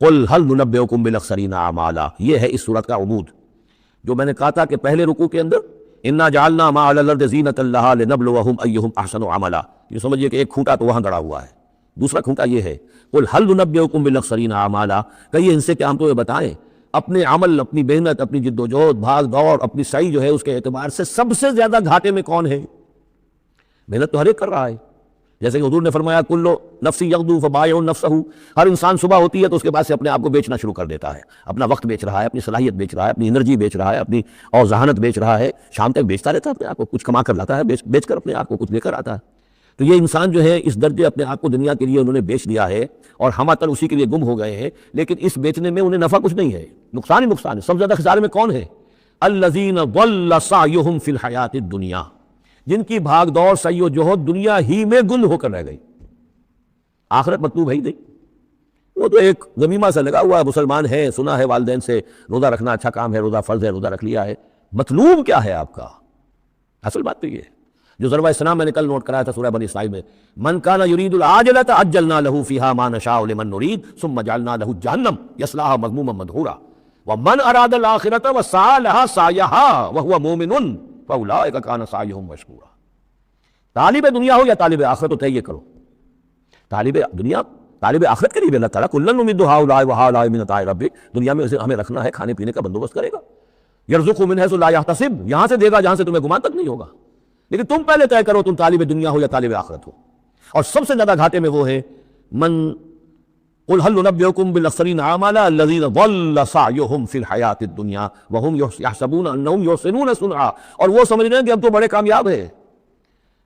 قل هل ننبئکم بالاخسرین اعمالا، یہ ہے اس صورت کا عمود۔ جو میں نے کہا تھا کہ پہلے رکوع کے اندر انا جعلنا ما علی الارض زینۃ لہا لنبلوہم ایہم احسن عملا، یہ سمجھیے کہ ایک کھوٹا تو وہاں گڑا ہوا ہے، دوسرا کھوٹا یہ ہے قل هل ننبئکم بالاخسرین اعمالا، کہیے ان سے کہ ہم تو یہ بتائیں اپنے عمل، اپنی محنت، اپنی جد و جہد، بھاگ دوڑ، اپنی سعی جو ہے اس کے اعتبار سے سب سے زیادہ گھاٹے میں کون ہے؟ محنت تو ہر ایک کر رہا ہے، جیسے کہ حضور نے فرمایا کل نفس یغدو فبائع نفسہ، ہر انسان صبح ہوتی ہے تو اس کے بعد سے اپنے آپ کو بیچنا شروع کر دیتا ہے، اپنا وقت بیچ رہا ہے، اپنی صلاحیت بیچ رہا ہے، اپنی انرجی بیچ رہا ہے، اپنی اور ذہانت بیچ رہا ہے، شام تک بیچتا رہتا ہے اپنے آپ کو، کچھ کما کر لاتا ہے، بیچ کر اپنے آپ کو کچھ لے کر آتا ہے۔ تو یہ انسان جو ہے اس درجے اپنے آپ کو دنیا کے لیے انہوں نے بیچ دیا ہے اور ہم اتر اسی کے لیے گم ہو گئے ہیں، لیکن اس بیچنے میں انہیں نفع کچھ نہیں ہے، نقصان ہی نقصان ہے۔ سب سے زیادہ خسارے میں کون ہے؟ الذین ضل سعیہم فی الحیاۃ الدنیا، جن کی بھاگ دوڑ سعی و جہد دنیا ہی میں گل ہو کر رہ گئی، آخرت مطلوب ہے ہی نہیں۔ وہ تو ایک غمیمہ سا لگا ہوا ہے، مسلمان ہے، سنا ہے والدین سے روزہ رکھنا اچھا کام ہے، روزہ فرض ہے، روزہ رکھ لیا ہے، مطلوب کیا ہے آپ کا؟ اصل بات تو یہ ہے جو ضربہ اسلام میں نے کل نوٹ کرایا تھا سورہ بنی اسرائیل میں، من کان یرید العاجلۃ عجلنا له فیہا ما نشاء لمن نرید ثم جعلنا له جہنم یصلاها مذموما مدحورا ومن اراد الآخرۃ وسعى لها سعیها وهو مؤمن فاولئک کان سعیهم مشکورا۔ طالب دنیا ہو یا طالب آخرت تو طے یہ کرو، طالب دنیا طالب آخرت کے لیے بھی اللہ تعالیٰ کلا نمد ہؤلاء وہؤلاء من عطاء ربک، دنیا میں ہمیں رکھنا ہے، کھانے پینے کا بندوبست کرے گا، یرزق من حیث لا یحتسب، یہاں سے دے گا جہاں سے تمہیں گمان تک نہیں ہوگا، لیکن تم پہلے طے کرو تم طالب دنیا ہو یا طالب آخرت ہو۔ اور سب سے زیادہ گھاٹے میں وہ ہے من قل هل ننبئکم بالاخسرین اعمالا الذین ضل سعیہم فی الحیاۃ الدنیا وہم یحسبون انہم یحسنون صنعا، اور وہ سمجھ رہے ہیں کہ ہم تو بڑے کامیاب ہیں،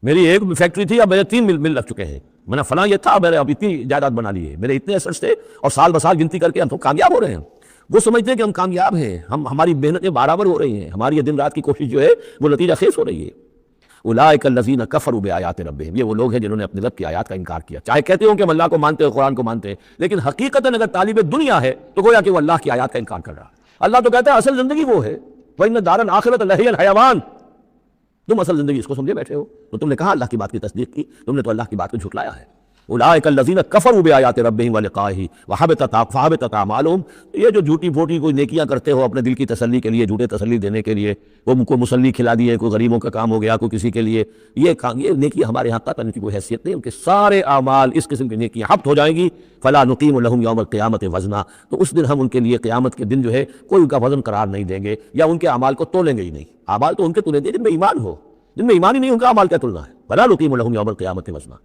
میری ایک فیکٹری تھی اب میرے 3 مل لگ چکے ہیں، میں نے فلاں یہ تھا میں نے اب اتنی جائیداد بنا لی ہے، میرے اتنے ایسٹس تھے اور سال بسال گنتی کر کے ہم تو کامیاب ہو رہے ہیں۔ وہ سمجھتے ہیں کہ ہم کامیاب ہیں، ہماری محنتیں برابر ہو رہی ہیں، ہماری یہ دن رات کی کوشش جو ہے وہ نتیجہ خیز ہو رہی ہے۔ اولئک الذین کفروا بآیات ربہم، یہ وہ لوگ ہیں جنہوں نے اپنے رب کی آیات کا انکار کیا، چاہے کہتے ہوں کہ ہم اللہ کو مانتے ہیں، قرآن کو مانتے ہیں، لیکن حقیقتاً اگر طالب دنیا ہے تو گویا کہ وہ اللہ کی آیات کا انکار کر رہا ہے۔ اللہ تو کہتا ہے اصل زندگی وہ ہے وَإِنَّ الدَّارَ الْآخِرَةَ لَهِيَ الْحَيَوَانُ، تم اصل زندگی اس کو سمجھے بیٹھے ہو، تو تم نے کہا اللہ کی بات کی تصدیق کی، تم نے تو اللہ کی بات کو جھٹلایا ہے۔ اولئک الذین کفروا بآیات ربہم ولقائہ فحبطت اعمالہم، یہ جو جھوٹی پھوٹی کوئی نیکیاں کرتے ہو اپنے دل کی تسلی کے لیے، جھوٹے تسلی دینے کے لیے، کوئی مسلی کھلا دیے، کوئی غریبوں کا کام ہو گیا، کوئی کسی کے لیے، یہ نیکی ہمارے ہاں قطعاً ان کی کوئی حیثیت نہیں، ان کے سارے اعمال اس قسم کی نیکیاں حبط ہو جائیں گی۔ فلا نقیم لہم یوم القیامۃ وزنا، تو اس دن ہم ان کے لیے قیامت کے دن جو ہے کوئی ان کا وزن قرار نہیں دیں گے، یا ان کے اعمال کو تولیں گے ہی نہیں۔ اعمال تو ان کے تولیں گے جن میں ایمان ہو، جن میں ایمان ہی نہیں ان کا اعمال کیا تلنا ہے۔ فلا نقیم لہم یوم القیامۃ وزنا۔